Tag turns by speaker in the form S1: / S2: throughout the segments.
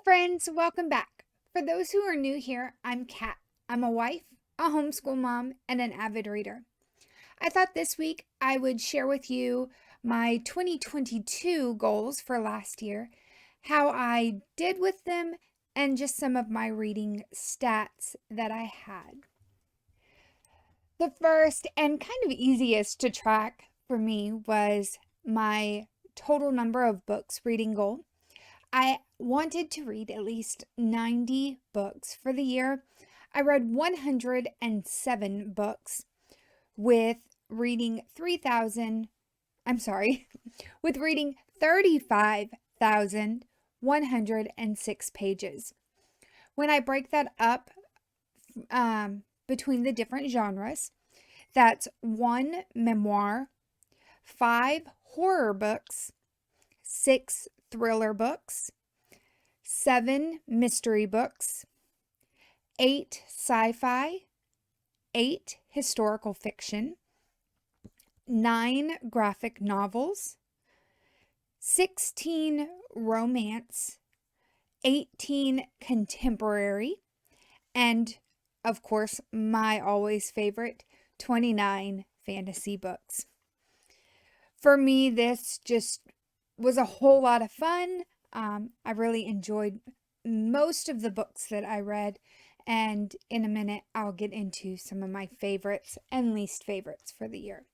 S1: friends, welcome back. For those who are new here, I'm Kat. I'm a wife, a homeschool mom, and an avid reader. I thought this week I would share with you my 2022 goals for last year, how I did with them, and just some of my reading stats that I had. The first and kind of easiest to track for me was my total number of books reading goal. I wanted to read at least 90 books for the year. I read 107 books with reading 3,000, I'm sorry, with reading 35,106 pages. When I break that up between the different genres, that's 1 memoir, 5 horror books, 6 thriller books, 7 mystery books, 8 sci-fi, 8 historical fiction, 9 graphic novels, 16 romance, 18 contemporary, and of course, my always favorite, 29 fantasy books. For me, this just was a whole lot of fun. I really enjoyed most of the books that I read, and in a minute, I'll get into some of my favorites and least favorites for the year.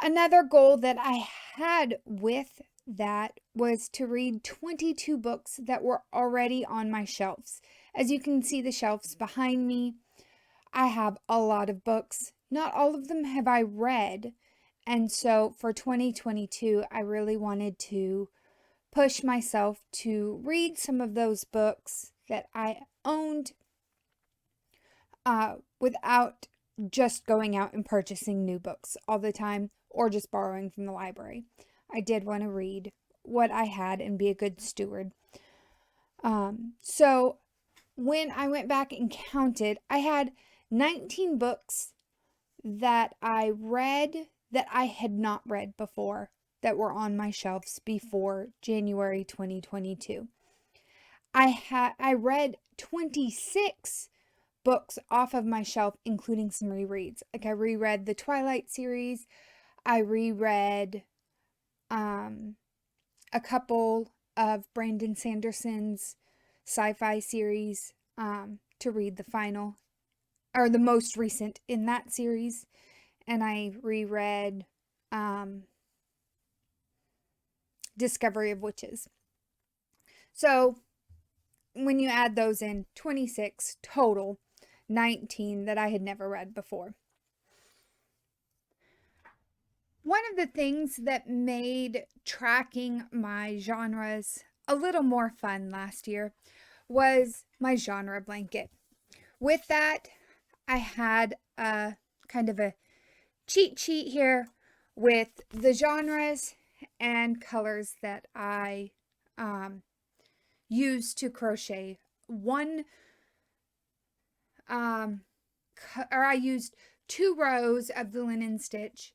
S1: Another goal that I had with that was to read 22 books that were already on my shelves. As you can see, the shelves behind me, I have a lot of books. Not all of them have I read. And so for 2022, I really wanted to push myself to read some of those books that I owned without just going out and purchasing new books all the time or just borrowing from the library. I did want to read what I had and be a good steward. So when I went back and counted, I had 19 books that I read that I had not read before that were on my shelves before January 2022. I read 26 books off of my shelf, including some rereads. Like I reread the Twilight series. I reread a couple of Brandon Sanderson's sci-fi series to read the final or the most recent in that series. And I reread Discovery of Witches. So when you add those in, 26 total, 19 that I had never read before. One of the things that made tracking my genres a little more fun last year was my genre blanket. With that, I had a kind of a cheat sheet here with the genres and colors that I use to crochet. I used 2 rows of the linen stitch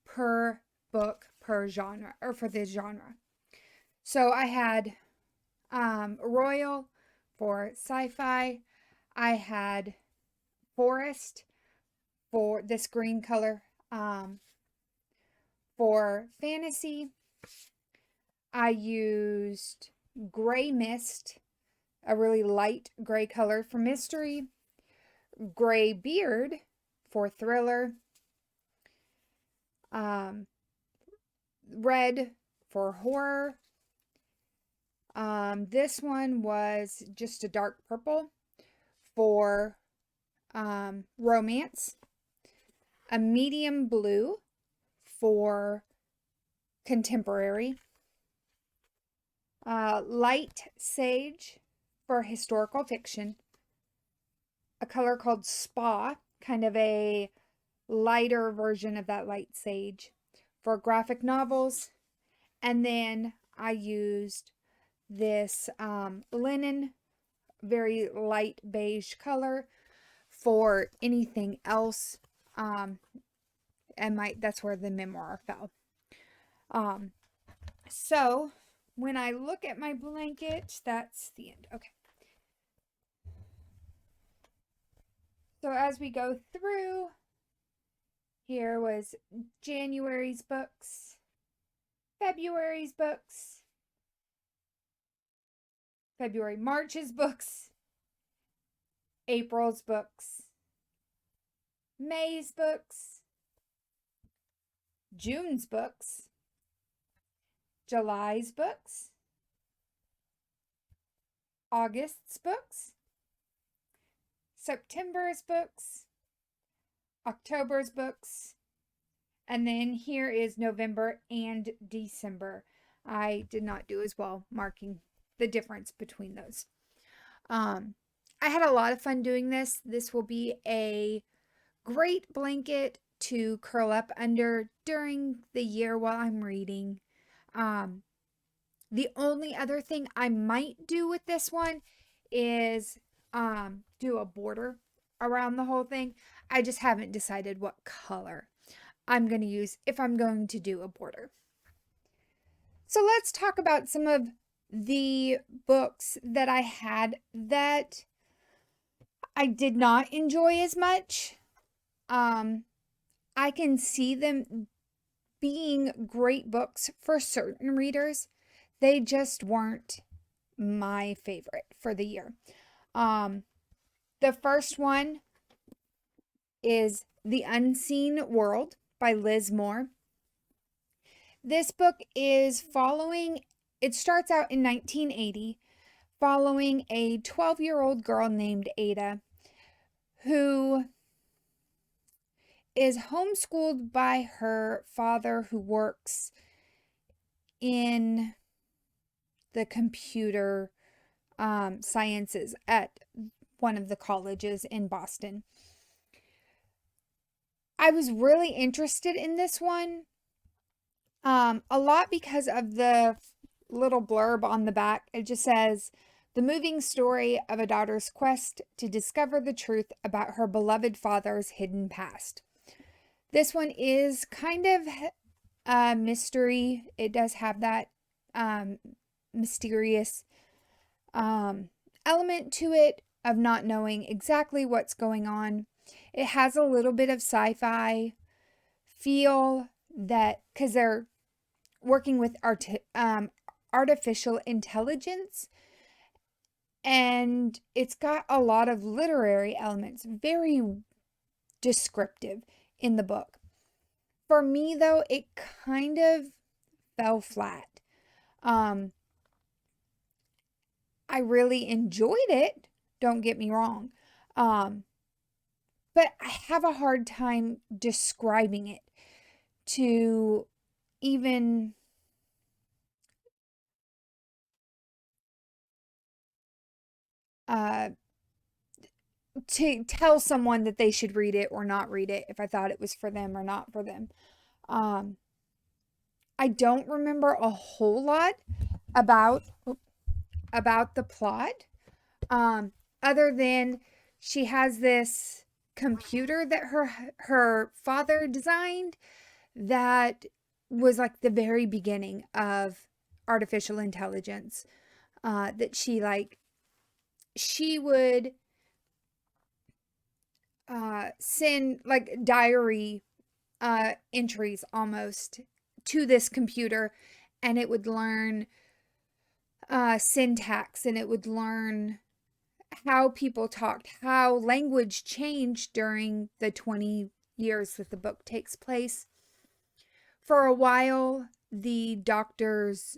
S1: per book per genre or for this genre. So I had Royal for sci-fi. I had Forest for this green color for fantasy. I used Gray Mist, a really light gray color for mystery. Gray Beard for thriller. Red for horror. This one was just a dark purple for romance. A medium blue for contemporary. Light sage for historical fiction. A color called Spa, kind of a lighter version of that light sage for graphic novels. And then I used this linen, very light beige color for anything else. And that's where the memoir fell. So when I look at my blanket, that's the end. Okay. So as we go through, here was January's books, February's books, March's books, April's books, May's books, June's books, July's books, August's books, September's books, October's books, and then here is November and December. I did not do as well marking the difference between those. I had a lot of fun doing this. This will be a great blanket to curl up under during the year while I'm reading. The only other thing I might do with this one is do a border around the whole thing. I just haven't decided what color I'm going to use if I'm going to do a border. So let's talk about some of the books that I had that I did not enjoy as much. I can see them being great books for certain readers. They just weren't my favorite for the year. The first one is The Unseen World by Liz Moore. This book is it starts out in 1980, following a 12-year-old girl named Ada who is homeschooled by her father, who works in the computer sciences at one of the colleges in Boston. I was really interested in this one, a lot because of the little blurb on the back. It just says, the moving story of a daughter's quest to discover the truth about her beloved father's hidden past. This one is kind of a mystery. It does have that mysterious element to it of not knowing exactly what's going on. It has a little bit of sci-fi feel, that because they're working with artificial intelligence, and it's got a lot of literary elements, very descriptive in the book. For me, though, it kind of fell flat. I really enjoyed it, don't get me wrong, but I have a hard time describing it to even to tell someone that they should read it or not read it, if I thought it was for them or not for them. I don't remember a whole lot about the plot, other than she has this computer that her father designed that was like the very beginning of artificial intelligence, that she would send like diary entries almost to this computer, and it would learn syntax, and it would learn how people talked, how language changed during the 20 years that the book takes place. For a while, the doctor's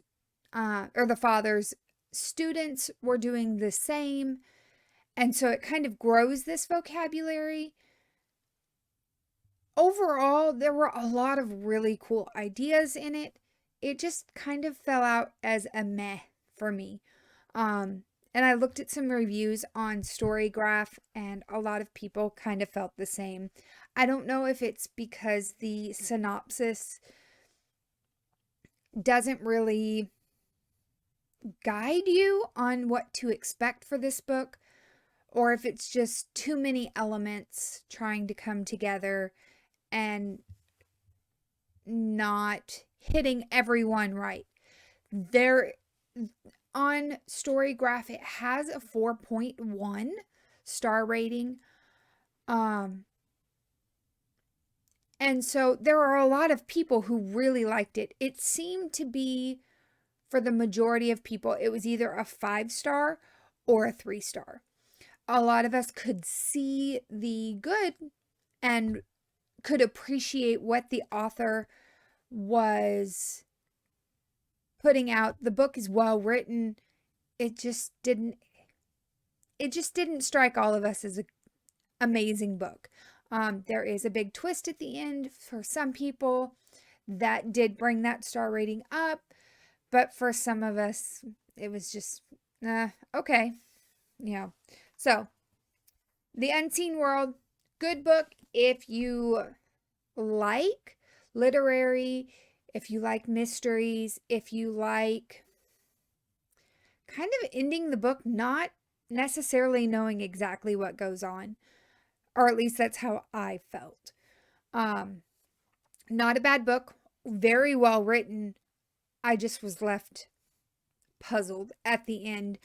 S1: or the father's students were doing the same, and so it kind of grows this vocabulary. Overall, there were a lot of really cool ideas in it. It just kind of fell out as a meh for me. And I looked at some reviews on Storygraph, and a lot of people kind of felt the same. I don't know if it's because the synopsis doesn't really guide you on what to expect for this book, or if it's just too many elements trying to come together and not hitting everyone right. There on Storygraph, it has a 4.1 star rating. And so there are a lot of people who really liked it. It seemed to be, for the majority of people, it was either a 5-star or a 3-star. A lot of us could see the good and could appreciate what the author was putting out. The book is well written. It just didn't strike all of us as an amazing book. There is a big twist at the end for some people that did bring that star rating up, but for some of us, it was just, okay. So, The Unseen World, good book if you like literary, if you like mysteries, if you like kind of ending the book not necessarily knowing exactly what goes on, or at least that's how I felt. Not a bad book, very well written. I just was left puzzled at the end,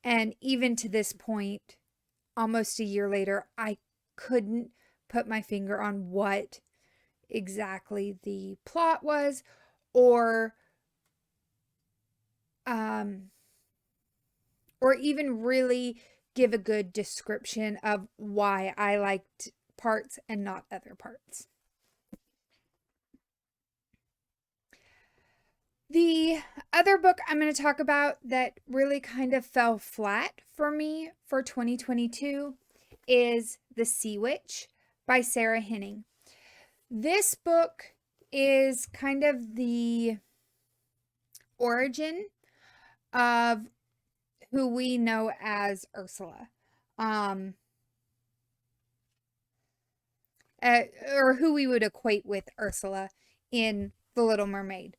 S1: and even to this point, almost a year later, I couldn't put my finger on what exactly the plot was, or even really give a good description of why I liked parts and not other parts. The other book I'm going to talk about that really kind of fell flat for me for 2022 is The Sea Witch by Sarah Henning. This book is kind of the origin of who we know as Ursula. Or who we would equate with Ursula in The Little Mermaid.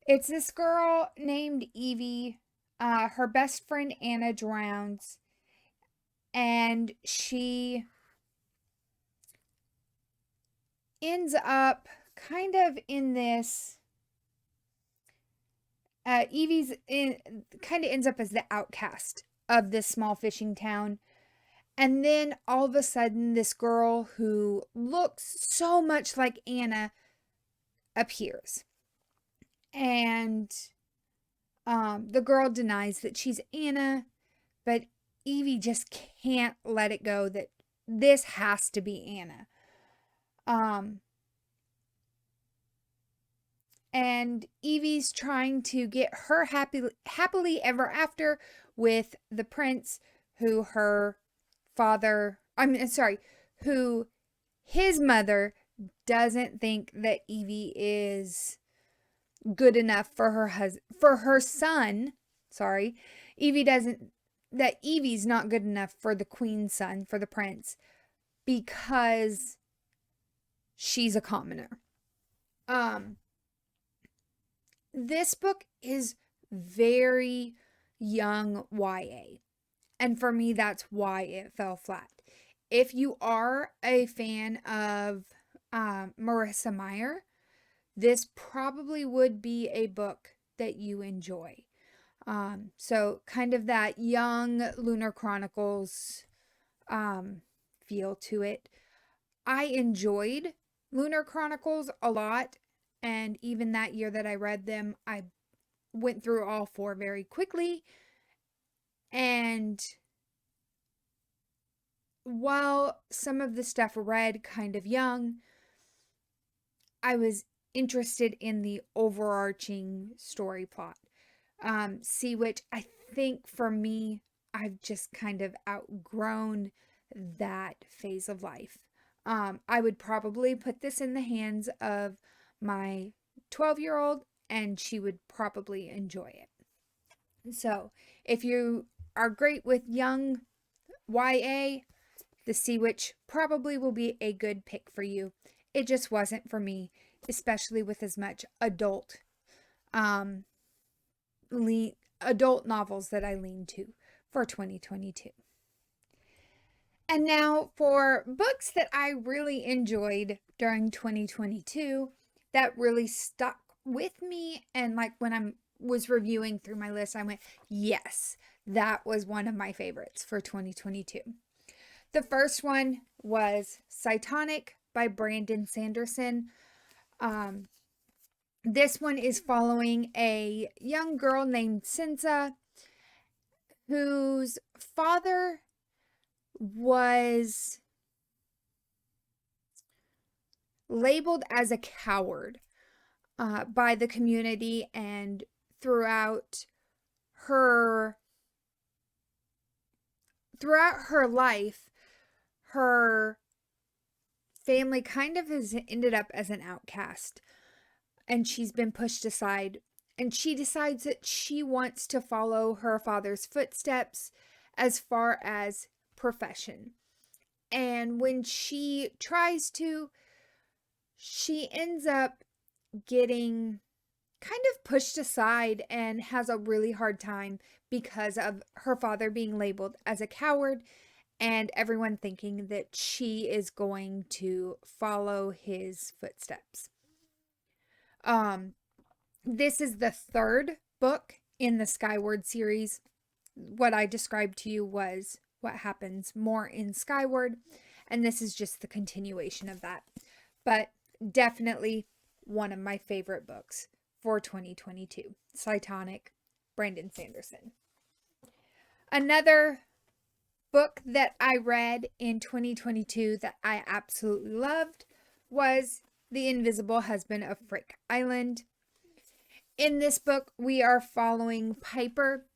S1: It's this girl named Evie. Her best friend Anna drowns, and she ends up kind of in this. Evie's kind of ends up as the outcast of this small fishing town. And then all of a sudden, this girl who looks so much like Anna appears. And the girl denies that she's Anna, but Evie just can't let it go that this has to be Anna. And Evie's trying to get her happily ever after with the prince who who his mother doesn't think that Evie is good enough for her son. Evie's not good enough for the queen's son, for the prince, because she's a commoner. This book is very young YA. And for me, that's why it fell flat. If you are a fan of Marissa Meyer, this probably would be a book that you enjoy. So kind of that young Lunar Chronicles feel to it. I enjoyed Lunar Chronicles a lot, and even that year that I read them, I went through all 4 very quickly. And while some of the stuff read kind of young, I was interested in the overarching story plot. Sea Witch, I think for me, I've just kind of outgrown that phase of life. I would probably put this in the hands of my 12-year-old, and she would probably enjoy it. So, if you are great with young YA, The Sea Witch probably will be a good pick for you. It just wasn't for me, especially with as much adult novels that I lean to for 2022. And now for books that I really enjoyed during 2022 that really stuck with me. And like when I was reviewing through my list, I went, yes, that was one of my favorites for 2022. The first one was Cytonic by Brandon Sanderson. Um, this one is following a young girl named Cinza whose father was labeled as a coward by the community, and throughout her life, her family kind of has ended up as an outcast, and she's been pushed aside. And she decides that she wants to follow her father's footsteps as far as profession. And when she tries to, she ends up getting kind of pushed aside and has a really hard time because of her father being labeled as a coward and everyone thinking that she is going to follow his footsteps. This is the third book in the Skyward series. What I described to you was what happens more in Skyward, and this is just the continuation of that. But definitely one of my favorite books for 2022. Cytonic, Brandon Sanderson. Another book that I read in 2022 that I absolutely loved was The Invisible Husband of Frick Island. In this book, we are following Piper.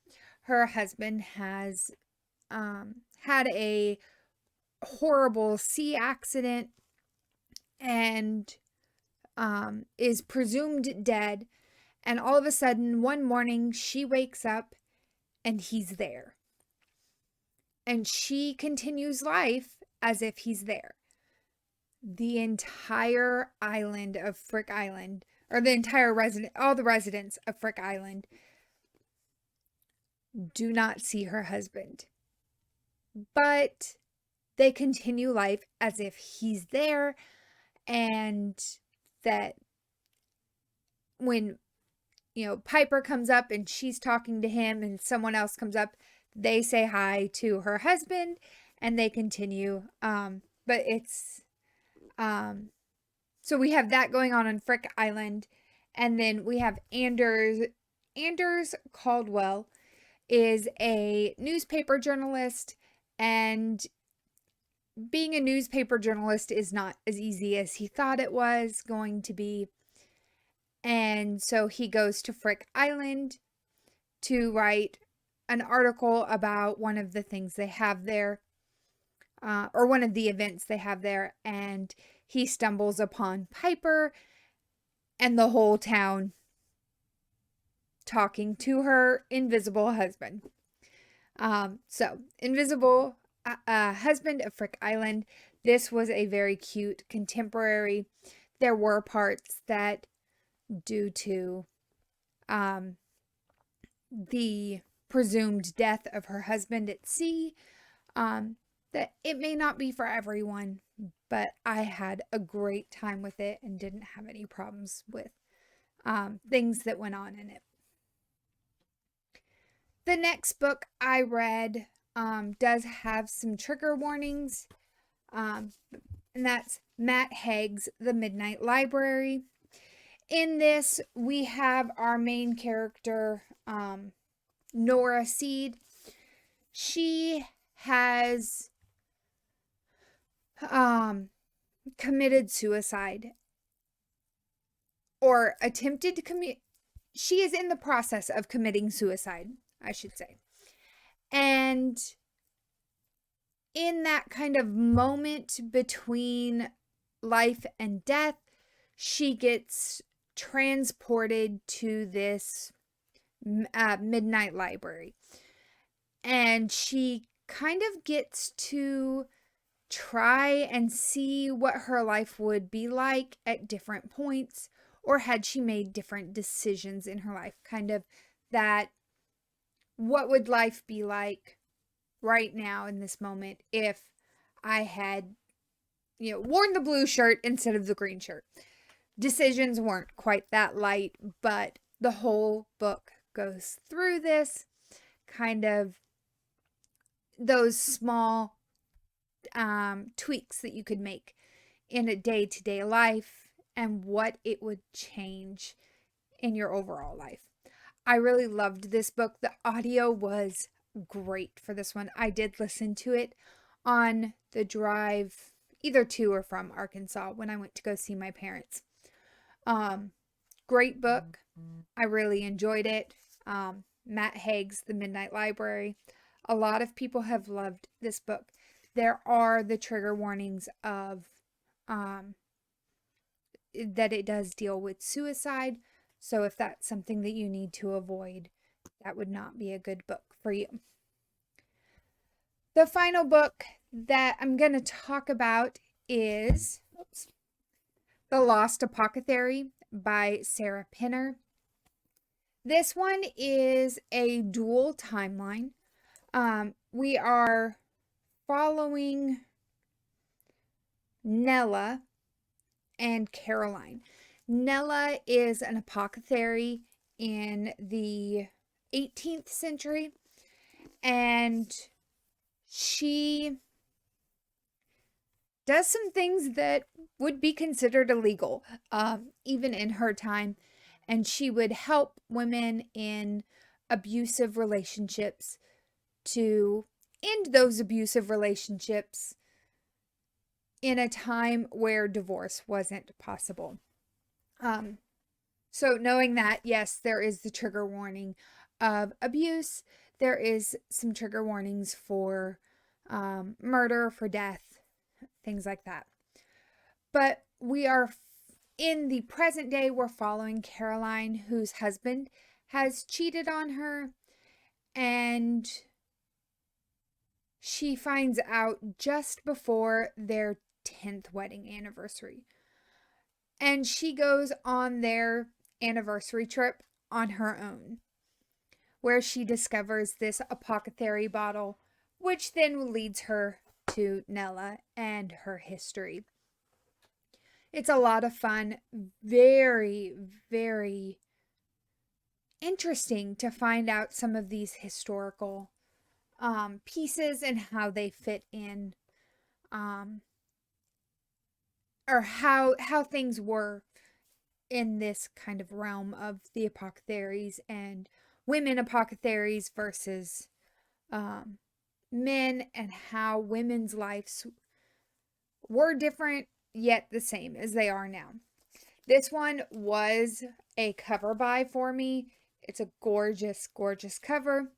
S1: Her husband has had a horrible sea accident and is presumed dead. And all of a sudden, one morning, she wakes up and he's there. And she continues life as if he's there. The entire island of Frick Island, or the entire all the residents of Frick Island, do not see her husband. But they continue life as if he's there, and that when Piper comes up and she's talking to him and someone else comes up, they say hi to her husband and they continue. But it's so we have that going on Frick Island, and then we have Anders Caldwell is a newspaper journalist, and being a newspaper journalist is not as easy as he thought it was going to be. And so he goes to Frick Island to write an article about one of the things they have there, or one of the events they have there, and he stumbles upon Piper and the whole town talking to her invisible husband. So, Invisible Husband of Frick Island. This was a very cute contemporary. There were parts that, due to the presumed death of her husband at sea, that it may not be for everyone, but I had a great time with it and didn't have any problems with things that went on in it. The next book I read does have some trigger warnings, and that's Matt Haig's The Midnight Library. In this, we have our main character, Nora Seed. She has committed suicide, or attempted to commit. She is in the process of committing suicide, I should say. And in that kind of moment between life and death, she gets transported to this midnight library. And she kind of gets to try and see what her life would be like at different points, or had she made different decisions in her life. Kind of that, what would life be like right now in this moment if I had, worn the blue shirt instead of the green shirt. Decisions weren't quite that light, but the whole book goes through this kind of those small tweaks that you could make in a day-to-day life and what it would change in your overall life. I really loved this book. The audio was great for this one. I did listen to it on the drive either to or from Arkansas when I went to go see my parents. Great book. I really enjoyed it. Matt Haig's The Midnight Library. A lot of people have loved this book. There are the trigger warnings of that it does deal with suicide. So if that's something that you need to avoid, that would not be a good book for you. The final book that I'm going to talk about is The Lost Apothecary by Sarah Pinner. This one is a dual timeline. We are following Nella and Caroline. Nella is an apothecary in the 18th century, and she does some things that would be considered illegal, even in her time. And she would help women in abusive relationships to end those abusive relationships in a time where divorce wasn't possible. So knowing that, yes, there is the trigger warning of abuse. There is some trigger warnings for murder, for death, things like that. But we are in the present day, we're following Caroline, whose husband has cheated on her, and she finds out just before their 10th wedding anniversary. And she goes on their anniversary trip on her own, where she discovers this apothecary bottle, which then leads her to Nella and her history. It's a lot of fun, very, very interesting to find out some of these historical pieces and how they fit in, or how things were in this kind of realm of the apothecaries and women apothecaries versus men, and how women's lives were different yet the same as they are now. This one was a cover buy for me. It's a gorgeous, gorgeous cover,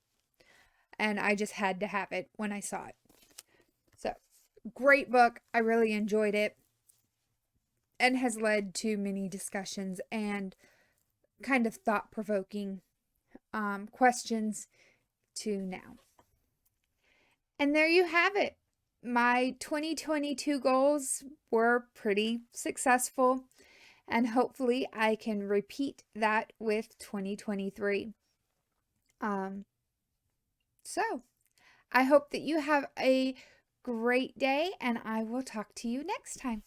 S1: and I just had to have it when I saw it. So, great book. I really enjoyed it, and has led to many discussions and kind of thought-provoking questions to now. And there you have it. My 2022 goals were pretty successful, and hopefully I can repeat that with 2023. So I hope that you have a great day, and I will talk to you next time.